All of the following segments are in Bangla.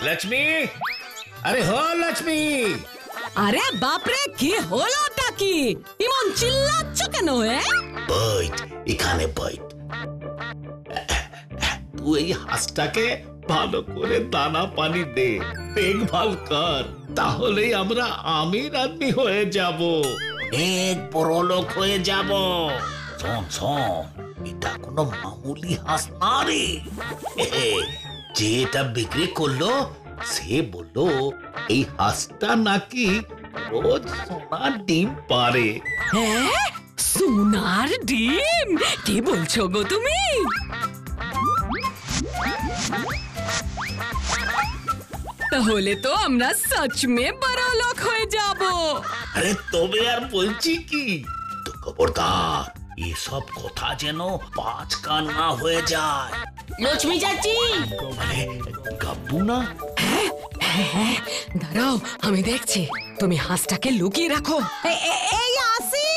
লক্ষ্মী, আরে হো লক্ষ্মী। আরে বাপরে, কি হলোটা কি? ইমন চিল্লাচ্ছ কেন? বৈঠ, এখানে বৈঠ। তুই এই হাঁসটাকে ভালো করে দানা পানি দে, দেখভাল কর, তাহলেই আমরা আমির আদমি হয়ে যাব, অনেক বড় লোক হয়ে যাব। শোন শোন, এটা কোনো মামুলি হাঁস না রে। যে এটা বিক্রি করলো সে বললো এই হাঁসটা নাকি রোজ সোনার ডিম পারে। হ্যাঁ, সোনার ডিম? কি বলছো গো তুমি? তাহলে তো আমরা সচ মে বড় লোক হয়ে যাব। আরে তবে আর বলছি কি, তো খবরদার এসব কথা যেন পাঁচ কান না হয়ে যায়। লক্ষ্মী চাচি, আরে গাব্বু না? দাঁড়াও, আমি দেখছি। তুমি হাঁসটাকে লুকিয়ে রাখো। এই আসি।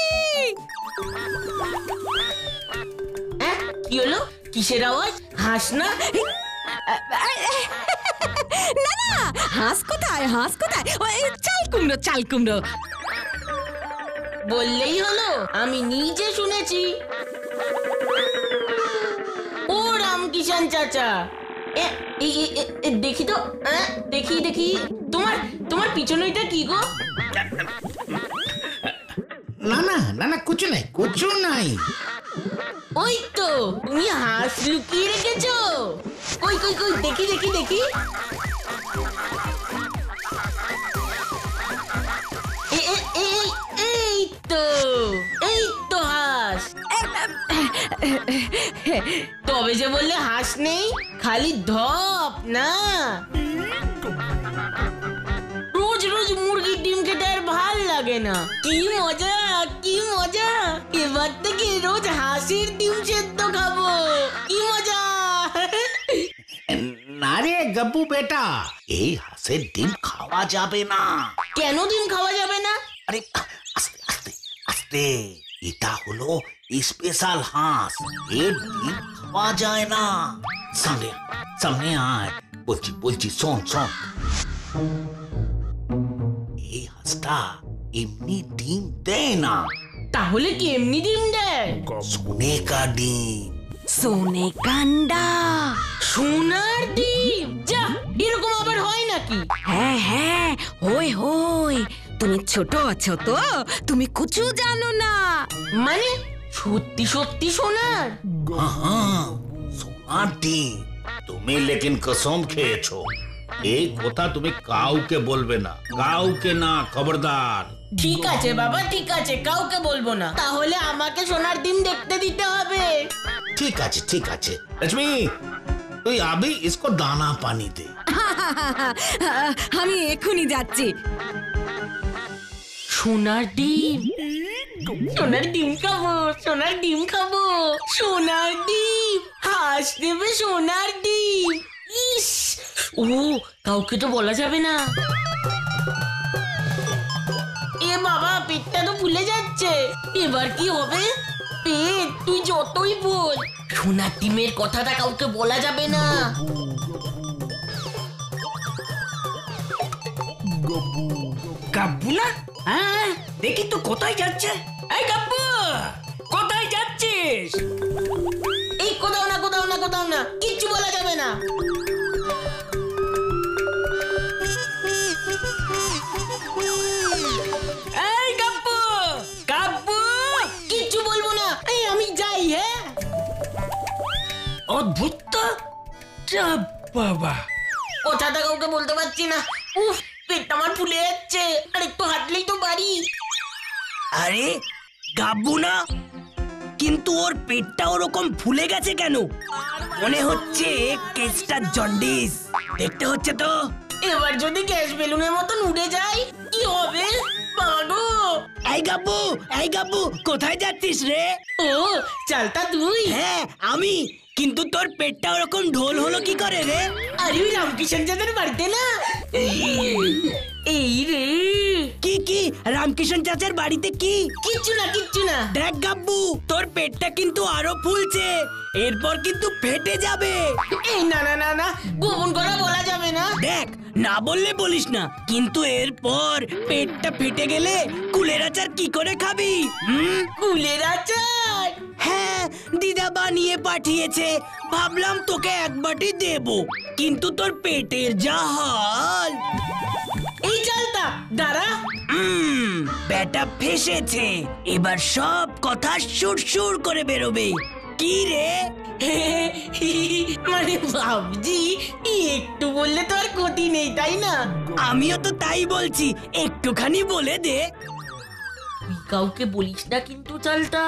কি হলো? কিসের আওয়াজ? হাঁস না? না না, হাঁস কোথায়? হাঁস কোথায়? ওই চাল কুমড়ো, চাল কুমড়ো। বললেই হলো, আমি নিজে শুনেছি। ও রামকিষান চাচা, দেখি তো, দেখি দেখি, তোমার তোমার পিছনে এটা কি গো? না না না না, কুছু নাই, কুছু নাই। ওই তো, তুমি হাঁস লুকিয়ে রেখেছো। কই কই কই, দেখি দেখি দেখি। এই তো, এই তো হাঁস। তবে যে বললে হাঁস নেই, খালি ধপ না। রোজ রোজ মুরগির ডিম খেতে আর ভাল লাগে না। কি মজা, কি মজা! এবার থেকে রোজ হাঁসের ডিম সেদ্ধ খাবো। কি মজা! না রে গাব্বু বেটা, এই হাঁসের ডিম খাওয়া যাবে না। কেন ডিম খাওয়া যাবে না? আরে আস্তে আস্তে আস্তে, এটা হলো স্পেশাল হাঁস, এর ডিম খাওয়া যায় না। সামনে সামনে আয়, বলছি বলছি, শোন শোন। এই হাঁসটা এমনি ডিম দেয় না। তাহলে কি এমনি ডিম দেয়? সোনে কা ডিম। সোনে কান্ডা। সোনার ডিম? যা, এরকম আবার হয় নাকি? হ্যাঁ হ্যাঁ, হই হই। তুমি ছোট আছো তো, তুমি কুছু জানো না। মানে সত্যি সত্যি সোনার? हाँ, সোনার ডিম। তুমি লেকিন কসম খেয়েছো, এই কথা তুমি কাউকে বলবে না, কাউকে না, খবরদার। ঠিক আছে বাবা, ঠিক আছে, কাউকে বলবো না। তাহলে আমাকে সোনার ডিম দেখতে দিতে হবে। ঠিক আছে ঠিক আছে। লক্ষ্মী, তুই আবি इसको দানা পানি দে। আমি এখনই যাচ্ছি। সোনার ডিম, সোনার ডিম খাবো, সোনার ডিম খাবো, সোনার ডিম। হাঁস দেবে সোনার ডিম। ইস, ও কাউকে তো বলা যাবে না। এ বাবা, পেটটা তো ফুলে যাচ্ছে। এবার কি হবে? পেট, তুই যতই বল, সোনার ডিমের কথাটা কাউকে বলা যাবে না। গাব্বু না? হ্যাঁ, দেখি তো কোথায় যাচ্ছে। এই গাব্বু, কোথায় যাচ্ছিস? এই কোথাও না কোথাও না কোথাও না, কিচ্ছু বলা যাবে না। এই গাব্বু, গাব্বু, কিচ্ছু বলবো না, এই আমি যাই। হ্যাঁ, অদ্ভুত তো। যা বাবা, কথাটা কাউকে বলতে পারছি না। উফ, পেটটা আমার ফুলে যাচ্ছে। আর একটু হাঁটলেই তো বাড়ি। আরে গাব্বু না, কিন্তু ওর পেটটা ওরকম ফুলে গেছে কেন? মনে হচ্ছে কেসটা জন্ডিস দেখতে হচ্ছে তো। এবার যদি গ্যাস বেলুনের মতন উড়ে যায় কি হবে? বাবা গো! এই গাব্বু, এই গাব্বু, কোথায় যাচ্ছিস রে? ও, চালটা তুই? হ্যাঁ আমি, কিন্তু তোর পেটটা ওরকম ঢোল হলো কি করে রে? আরে ওই রামকিষান চাচার বাড়িতে না এই রে, কি কি রামকিষণ চাচার বাড়িতে কি? কিচ্ছু না কিচ্ছু না। দেখ গাব্বু, তোর পেটটা কিন্তু আরো ফুলছে, এরপর কিন্তু ফেটে যাবে। এই না না না না, গোপন কথা বলা যাবে না। দেখ, না বললে বলিস না, কিন্তু এরপর পেটটা ফেটে গেলে কুলের আচার কি করে খাবি? কুলের আচার? হ্যাঁ, দিদা বানিয়ে পাঠিয়েছে, ভাবলাম তোকে এক বাটি দেব, কিন্তু তোর পেটের যা হাল। এই চালটা দাঁড়া। বেটা ফেসেছে, এবার সব কথা সুর করে বেরোবে। কি রে? মানে ভাবছি একটু বললে তো আর ক্ষতি নেই, তাই না? আমিও তো তাই বলছি, একটুখানি বলে দে। তুই কাউকে বলিস না কিন্তু চালটা।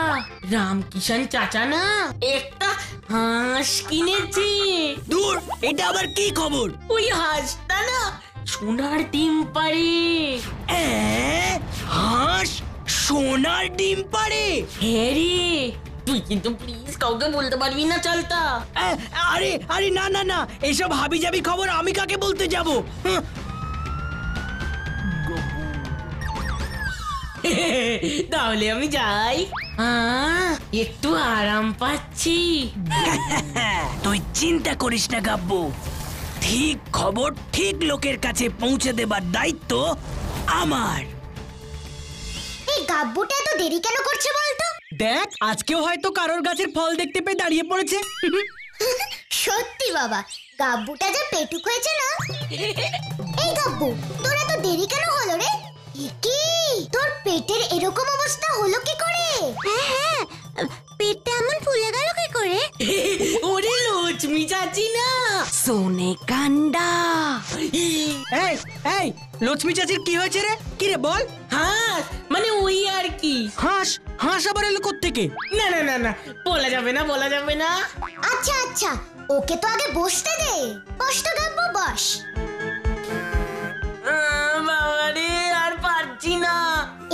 রামকিষণ চাচা না একটা হাঁস কিনেছে। দূর, এটা আবার কি খবর? ওই হাঁসটা না সোনার ডিম পাড়ে। হাঁস সোনার ডিম পাড়ে? হ্যাঁ রে, তুই কিন্তু প্লিজ কাউকে বলতে পারবি না চালটা। আরে আরে না না না, এসব হাবি জাবি খবর আমি কাকে বলতে যাব? তাহলে আমি যাই, একটু আরাম পাচ্ছি। তুই চিন্তা করিস না গাব্বু, ঠিক খবর ঠিক লোকের কাছে পৌঁছে দেবার দায়িত্ব আমার। এই গাব্বুটা এত দেরি কেন করছে বলতো? দেখ, আজকেও হয়তো কারোর গাছের ফল দেখতে পেয়ে দাঁড়িয়ে পড়েছে। সত্যি বাবা, গাব্বুটা যে পেটুক হয়েছে না। এই গাব্বু, তোর এত দেরি কেন হলো রে? কি তোর পেটের এরকম অবস্থা হলো কি করে? হ্যাঁ, পেটটা এমন ফুলে গেল কি করে? ওরে লক্ষ্মী চাচি না, সোনে কান্ডা। এই এই, লক্ষ্মী চাচির কি হয়েছে রে? কি রে বল? হাঁস মানে ওই আর কি। হাঁস? হাঁস আবার এলো কোত্থেকে? না না না না, বলা যাবে না বলা যাবে না। আচ্ছা আচ্ছা, ওকে তো আগে বসতে দে। বস তো গাব্বু, বস। বাবারে, আর পারছি না।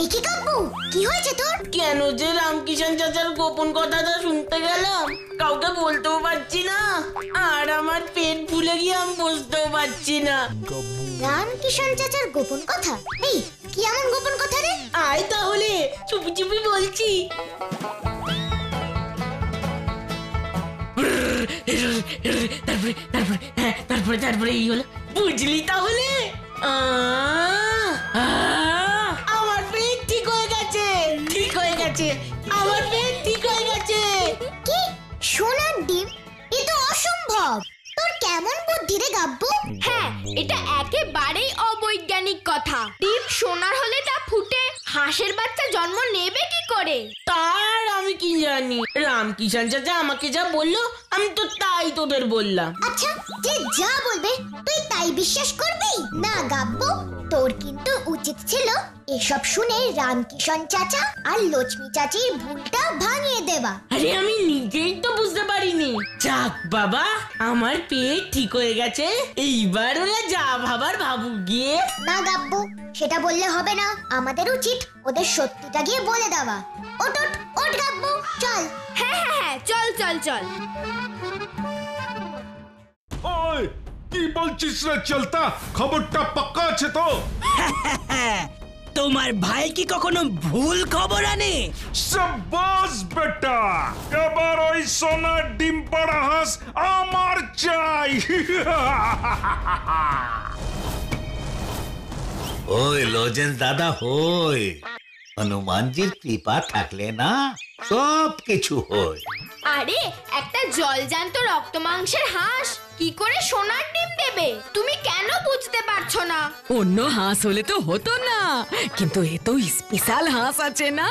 এ কি গাব্বু, কি হয়েছে তোর? কেন যে রামকিষণ চাচার গোপন কথাটা শুনতে গেলাম, কাউকে বলতেও পারছি না, আর আমার পেট ফুলে গিয়ে আমি বসতেও পারছি না। রামকিষণ চাচার গোপন কথা? এই কি এমন গোপন কথা রে? আয় তাহলে, চুপি চুপি বলছি। তারপরে এই হলো, বুঝলি তাহলে? আমার পেট ঠিক হয়ে গেছে, ঠিক হয়ে গেছে, আমার পেট ঠিক হয়ে গেছে। কি সোনার ডিম? এ তো অসম্ভব। তোর কেমন বুদ্ধি রে গাব্বু? হ্যাঁ, এটা একেবারেই অবৈজ্ঞানিক কথা। ডিম সোনার হলে তা ফুটে হাঁসের বাচ্চা জন্ম নেবে কি করে? তার আমি কি জানি, রামকিষণ চাচা আমাকে যা বললো আমি তো তাই তোদের বললাম। আচ্ছা, যে যা বলবে তুই তাই বিশ্বাস করবি না গাব্বু? তোর কিন্তু উচিত ছিল এসব শুনে রামকিষণ চাচা আর লক্ষ্মী চাচির ভুলটা ভাঙিয়ে দেবা। আরে আমি নিজেই তো বুঝতে পারিনি। যাক বাবা, আমার পেট ঠিক হয়ে গেছে, এইবার ওরা যা ভাবার ভাবুক গিয়ে। না গাব্বু, সেটা বললে হবে না, আমাদের উচিত ওদের সত্যিটা গিয়ে বলে দেওয়া। ওট ওট ওট গাব্বু, চল। হ্যাঁ হ্যাঁ হ্যাঁ, চল চল চল। ওই কি বলছিস রে চলতা? খবরটা পাক্কা আছে তো? তোমার ভাই কি কখনো ভুল খবর আনে? সাবাস বেটা, এবার ওই সোনার ডিম পাড়া হাঁস আমার চাই। ওই লোজেন দাদা, হই হনুমানজির কৃপা থাকলে না সব কিছু হয়। আরে, একটা জলজান্ত রক্ত মাংসের হাঁস কি করে সোনার ডিম দেবে? তুমি কেন বুঝতে পারছো না? অন্য হাঁস হলে তো হতো না, কিন্তু এ তো স্পেশাল হাঁস আছে না,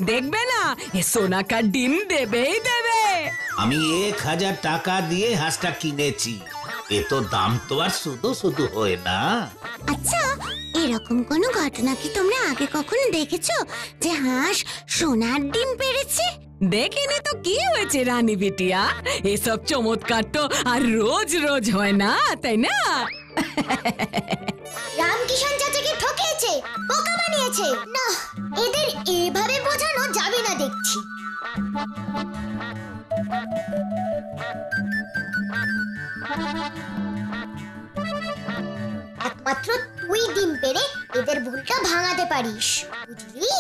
দেখবে না এ সোনাকার ডিম দেবেই দেবে। আমি 1000 টাকা দিয়ে হাঁসটা কিনেছি, এ তো দাম তো আর শুধু শুধু হয় না। আচ্ছা, এরকম কোনো ঘটনা কি তোমরা আগে কখনো দেখেছো যে হাঁস সোনার ডিম পেড়েছে? দেখিনি তো কি হয়েছে রানী বিটিয়া, এসব চমৎকার তো আর রোজ রোজ হয় না, তাই না? রামকিষণ চাচাকে ঠকিয়েছে, বোকা বানিয়েছে। না, এদের এভাবে বোঝানো যাবে না দেখছি। একমাত্র তুই ডিম পেড়ে এদের ভুলটা ভাঙাতে পারিস, বুঝলি?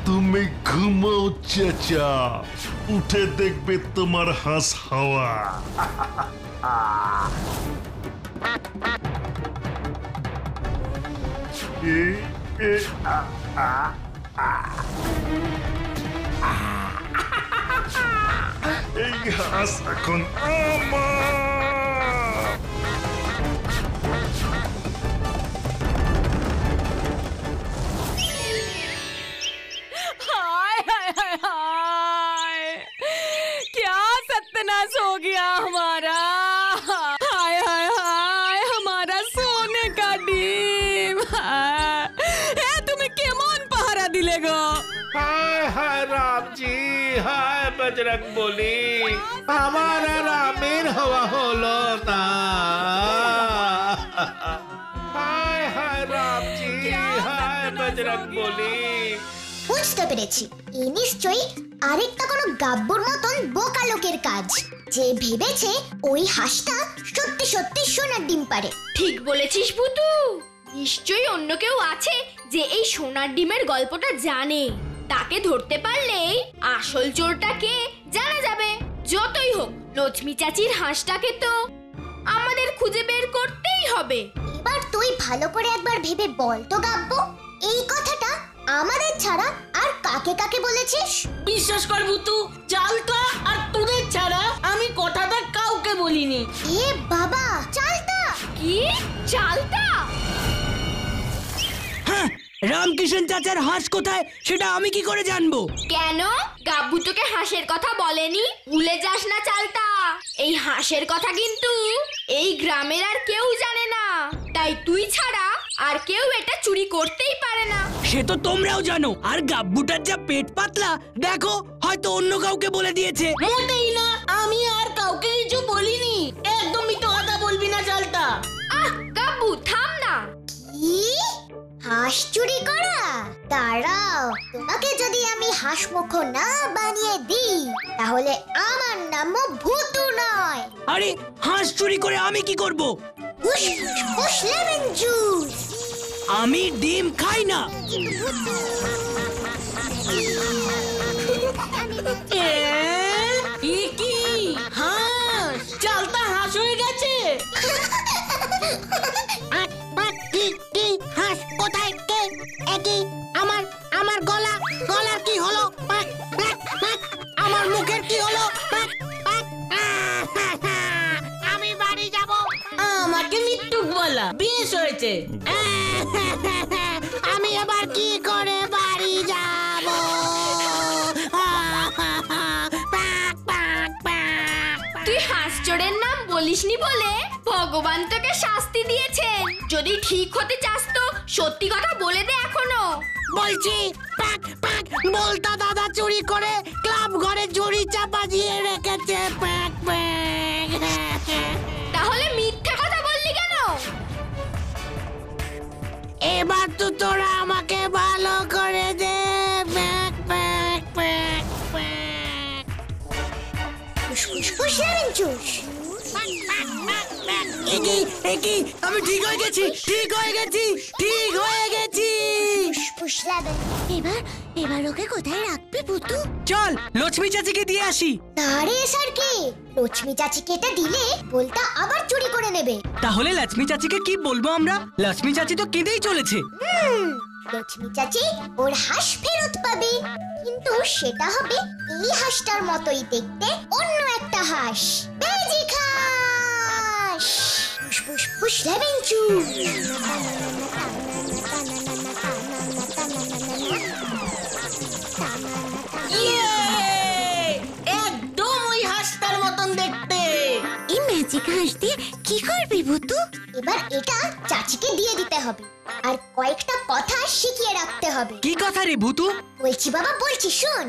তুমি ঘুমাও চেঁচা, উঠে দেখবে তোমার হাঁস হাওয়া। এই হাঁস এখন আমার। हाय हाय हाय हाय, क्या सत्यानाश हो गया हमारा। हाय हाय हाय, हमारा सोने का डिम। तुम्हें केमन पहरा दिले गो। हाय हाय राम जी, हाय बजरंग बोली, हमारा रामेर हवा होलो ना। हाय हाय राम जी, हाय बजरंग बोली। বুঝতে পেরেছি, এই নিশ্চয়ই আরেকটা কোনো গাব্বুর মতন বোকা লোকের কাজ, যে ভেবেছে ওই হাঁসটা সত্যি সত্যি সোনার ডিম পারে। ঠিক বলেছিস ভুতু, নিশ্চয়ই অন্য কেউ আছে যে এই সোনার ডিমের গল্পটা জানে। তাকে ধরতে পারলেই আসল চোরটা কে জানা যাবে। যতই হোক, লক্ষ্মী চাচির হাঁসটাকে তো আমাদের খুঁজে বের করতেই হবে। এবার তুই ভালো করে একবার ভেবে বল তো গাব্বু, এই কথাটা আমাদের ছাড়া আর কাকে কাকে বলেছিস? বিশ্বাস কর ভুতু, চালটা আর তোদের ছাড়া আমি কথাটা কাউকে বলিনি। এ বাবা, চালটা! কি চালটা? হ্যাঁ, রামকিষণ চাচার হাঁস কোথায় সেটা আমি কি করে জানবো? কেন গাব্বু তোকে হাঁসের কথা বলেনি? ভুলে যাস না চালটা, এই হাঁসের কথা কিন্তু এই গ্রামের আর কেউ জানে না। তাই তুই ছাড়া আর কেউ এটা চুরি করতেই পারে না। সে তো তোমরাও জানো। আর গাব্বুটার যা পেট পাতলা, দেখো হয়তো অন্য কাউকে বলে দিয়েছে। মোটেই না, আমি আর কাউকে কিছু বলিনি। একদমই তো কথা বলবি না চালটা। আহ গাব্বু থাম না। কি? হাঁস চুরি করা? দাঁড়াও, তোমাকে যদি আমি হাঁসমুখ না বানিয়ে দিই তাহলে আমার নামও ভুতু নয়। আরে হাঁস চুরি করে আমি কি করব? হুশ হুশ হুশ লেমন জুস। আমি ডিম খাই না। এ কি হাঁস? চালটা হাঁস হয়ে গেছে। হাঁস কোথায়? কে? একই আমার গলার কি হলো? আমার মুখের কি হলো? আমি বাড়ি যাব। আমাকে মৃত্যুক বলা বেশ হয়েছে। আমি এবার কি করে বাড়ি যাব? তুই হাঁস চোরের নাম বলিসনি বলে ভগবান তোকে শাস্তি দিয়েছেন। যদি ঠিক হতে চাস তো সত্যি কথা বলে দে এখনো। বলছি, বলতা দাদা চুরি করে ক্লাব ঘরে ঝুড়ি চাপা দিয়ে রেখেছে। তাহলে মিথ্যে কথা বললি কেন? এবার তো তোরা আমাকে ভালো করে দে। হুশ হুশ হুশ লেমন জুস। একই আমি ঠিক হয়ে গেছি। হুশ হুশ লেমন। এবার ওকে কোথায় রাখবি ভুতু? চল লক্ষ্মী চাচিকে দিয়ে আসি। আরে স্যার কি, লক্ষ্মী চাচিকে এটা দিলে বলটা আবার চুরি করে নেবে। তাহলে লক্ষ্মী চাচিকে কি বলবো আমরা? লক্ষ্মী চাচি তো কেঁদেই চলেছে। লক্ষ্মী চাচি ওর হাঁস ফেরত পাবে, কিন্তু সেটা হবে এই হাঁসটার মতোই দেখতে অন্য একটা হাঁস। বেজি খাস। ফুস ফুস ফুস লেমন জুস। একদম ওই হাঁসটার মতন দেখতে। এই ম্যাজিক হাঁস দিয়ে কি করবি ভুতু? এবার এটা চাচিকে দিয়ে দিতে হবে আর কয়েকটা কথা শিখিয়ে রাখতে হবে। কি কথা রে ভুতু? বলছি বাবা বলছি, শোন।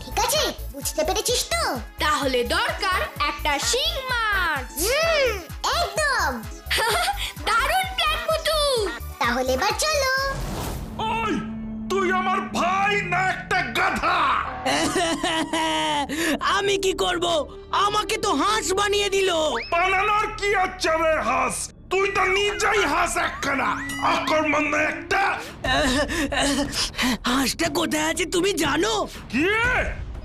ঠিক আছে, বুঝতে পেরেছিস তো? তাহলে দরকার একটা শিং মাছ। একদম দারুণ প্ল্যান বুতু। তাহলে এবার চলো। ওই তুই আমার ভাই না একটা গাধা? আমি কি করব? আমাকে তো হাঁস বানিয়ে দিল। বানানোর কি আছে রে হাঁস? তুই তো নিজেই হাঁস একখানা, আক্রমণ একটা। হাঁসটা কোথায় আছে তুমি জানো? কি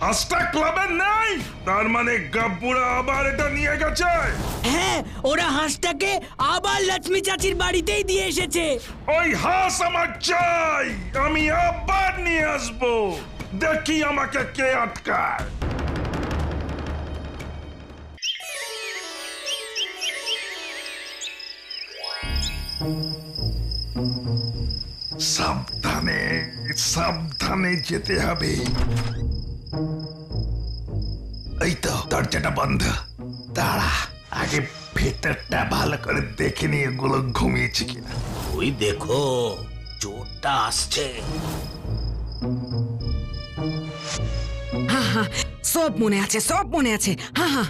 হাঁসটা ক্লাবে নেই? তার মানে গাব্বুরা আবার এটা নিয়ে গেছে? হ্যাঁ, ওরা হাঁসটাকে আবার লক্ষ্মী চাচির বাড়িতেই দিয়ে এসেছে। ওই হাঁস আমার চাই, আমি আবার নিয়ে আসবো। দেখি আমাকে কে আটকায়। সাবধানে সাবধানে যেতে হবে। এই তো দরজাটা বন্ধ। দাঁড়া, আগে ভেতরটা ভালো করে দেখে নিয়ে এগুলো ঘুমিয়েছে কিনা। ওই দেখো চোরটা আসছে। হ্যাঁ হ্যাঁ, সব মনে আছে, সব মনে আছে। হ্যাঁ হ্যাঁ।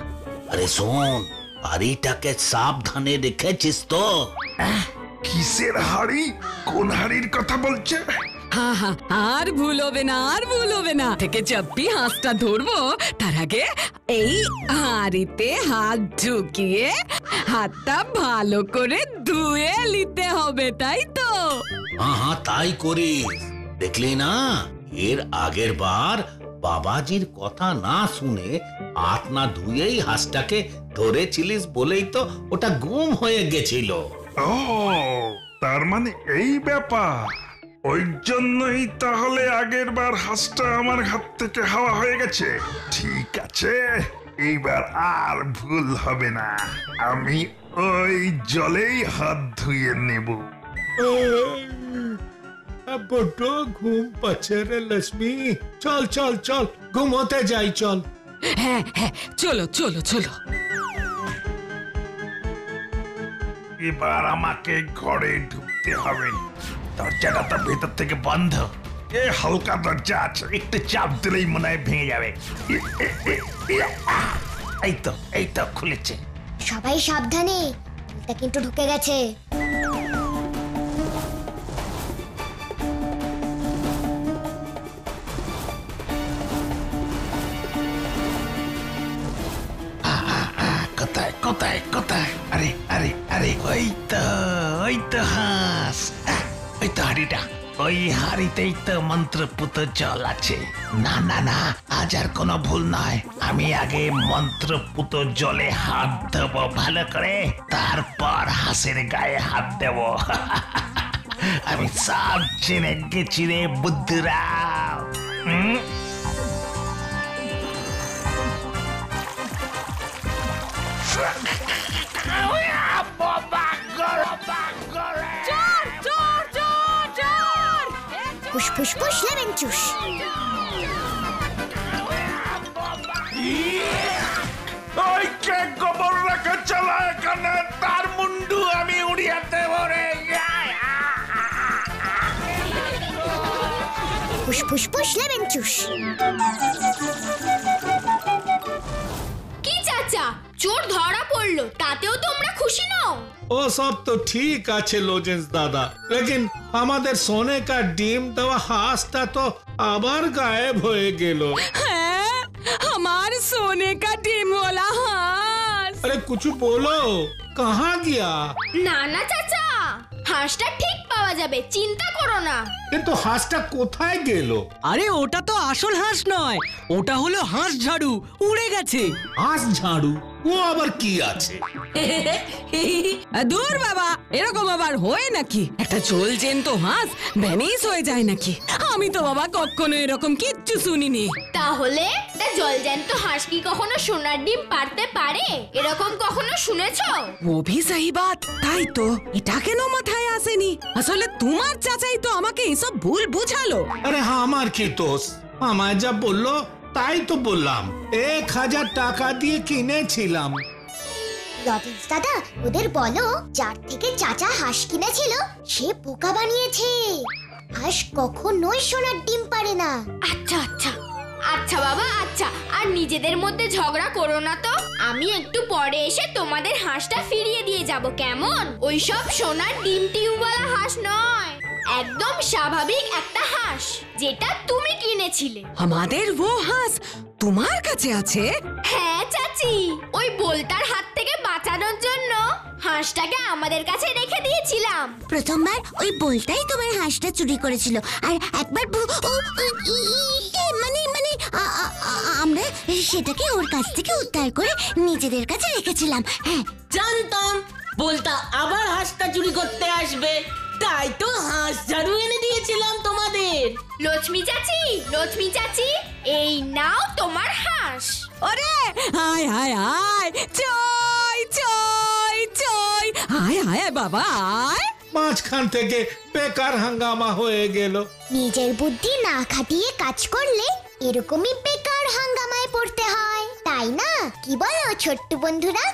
আরে শোন, হাড়িটাকে সাবধানে রেখেছিস তো? কিসের হাড়ি? কোন হাড়ির কথা বলছে? হ্যাঁ হ্যাঁ, আর ভুল হবে না, আর ভুল হবে না। থেকে যব্বি হাঁসটা ধরবো তার আগে এই হাঁড়িতে হাত ঢুকিয়ে হাতটা ভালো করে ধুয়ে নিতে হবে, তাই তো? হ্যাঁ হ্যাঁ, তাই করিস। দেখলি না, এর আগের বার বাবাজির কথা না শুনে হাত না ধুয়েই হাঁসটাকে ধরেছিলিস বলেই তো ওটা গুম হয়ে গেছিল। ও, তার মানে এই ব্যাপার। ওই জন্যই তাহলে আগের বার হাঁসটা আমার হাত থেকে হাওয়া হয়ে গেছে। ঠিক আছে, এইবার আর ভুল হবে না। আমি ওই জলেই হাত ধুয়ে নেব। বড্ড ঘুম পাচ্ছে রে লক্ষ্মী। চল চল চল, ঘুমোতে যাই, চল। হ্যাঁ হ্যাঁ, চলো চলো চলো। এবার আমাকে ঘরে ঢুকতে হবে। দরজাটা তো ভেতর থেকে বন্ধ। এ হালকা দরজা আছে, একটু চাপ দিলেই মনে হয় ভেঙে যাবে। এই তো খুলেছে। সবাই সাবধানে, এটা কিন্তু ঢুকে গেছে। কোথায় কোথায় কোথায়? আরে আরে আরে, ওই তো হাঁস। ওই তো হাড়িটা, ওই হাড়িতেই তো মন্ত্রপুত জল আছে। না না না, আজ আর কোনো ভুল নয়। আমি আগে মন্ত্রপুত জলে হাত দেবো ভালো করে, তারপর হাঁসের গায়ে হাত দেব। আমি সব জেনে গেছি রে বুদ্ধুরাম। ফুসফুস লেমন চুস। ওই কে গোবর রেখে চলা এখানে, তার মুন্ডু আমি উড়িয়ে দেব রে। ফুসফুস লেমন চুস। কি চাচা, চোর ধরা পড়লো, তাতেও তোমরা খুশি নও? ও সব তো ঠিক আছে লোজেন্স দাদা, লেকিন আমাদের সোনে কা ডিম দেওয়া হাঁসটা তো আবার গায়েব হয়ে গেল। হ্যাঁ, আমার সোনে কা ডিম वाला হাঁস। अरे कुछ बोलो, कहाँ गया? না না চাচা, হাঁসটা ঠিক পাওয়া যাবে, চিন্তা করো না। কিন্তু হাঁসটা কোথায় গেল? আরে ওটা তো আসল হাঁস নয়, ওটা হলো হাঁস ঝাড়ু, উড়ে গেছে। হাঁস ঝাড়ু? ও আবার কি আছে? দূর বাবা, এরকম আবার হয় নাকি? একটা জ্বলজ্যান্ত হাঁস ভ্যানিশ হয়ে যায় নাকি? আমি তো বাবা কখনো এরকম কিচ্ছু শুনিনি। তাহলে তা জলজ্যান্ত হাঁস কি কখনো সোনার ডিম পারতে পারে? এরকম কখনো শুনেছো? ও ভি সহি বাত। তাই তো, এটা কেন মাথায় আসেনি? আসলে তোমার চাচাই তো আমাকে এসব ভুল বুঝালো। আরে হ্যাঁ, আমার কি দোষ? আমায় যা বললো তাই তো বললাম 1000 টাকা দিয়ে কিনেছিলাম। রবিন্স দাদা, ওদের বলো যার থেকে চাচা হাঁস কিনেছিল সে বোকা বানিয়েছে। হাঁস কখনোই সোনার ডিম পারে না। আচ্ছা আচ্ছা আচ্ছা বাবা, আচ্ছা, আর নিজেদের মধ্যে ঝগড়া করো না তো। আমি একটু পরে এসে তোমাদের হাঁসটা ফিরিয়ে দিয়ে যাব, কেমন? ওইসব সোনার ডিম টিউবওয়ালা হাঁস নয়, একদম স্বাভাবিক একটা হাঁস যেটা তুমি কিনেছিলে। আমাদের ও হাঁস তোমার কাছে আছে? হ্যাঁ চাচি, ওই বোলতার হাত থেকে বাঁচানোর জন্য হাঁসটাকে আমাদের কাছে রেখে দিয়েছিলাম। প্রথমবার ওই বলটাই তোমার হাঁসটা চুরি করেছিল, আর একবার আমরা সেটাকে ওর কাছ থেকে উদ্ধার করে নিজেদের কাছে রেখেছিলাম। হ্যাঁ, জানতাম বলতা আবার হাঁসটা চুরি করতে আসবে, তাই তো হাঁস ঝাড়ু এনে দিয়েছিলাম তোমাদের। লক্ষ্মী চাচি, এই নাও তোমার হাঁস। ওরে আয় আয় আয়, চই চই চই, আয় আয় বাবা আয়। মাঝখান থেকে বেকার হাঙ্গামা হয়ে গেল। নিজের বুদ্ধি না খাটিয়ে কাজ করলে এরকমই বেকার হাঙ্গামায় পড়তে হয়, তাই না? কি বলো ছোট্ট বন্ধুরা?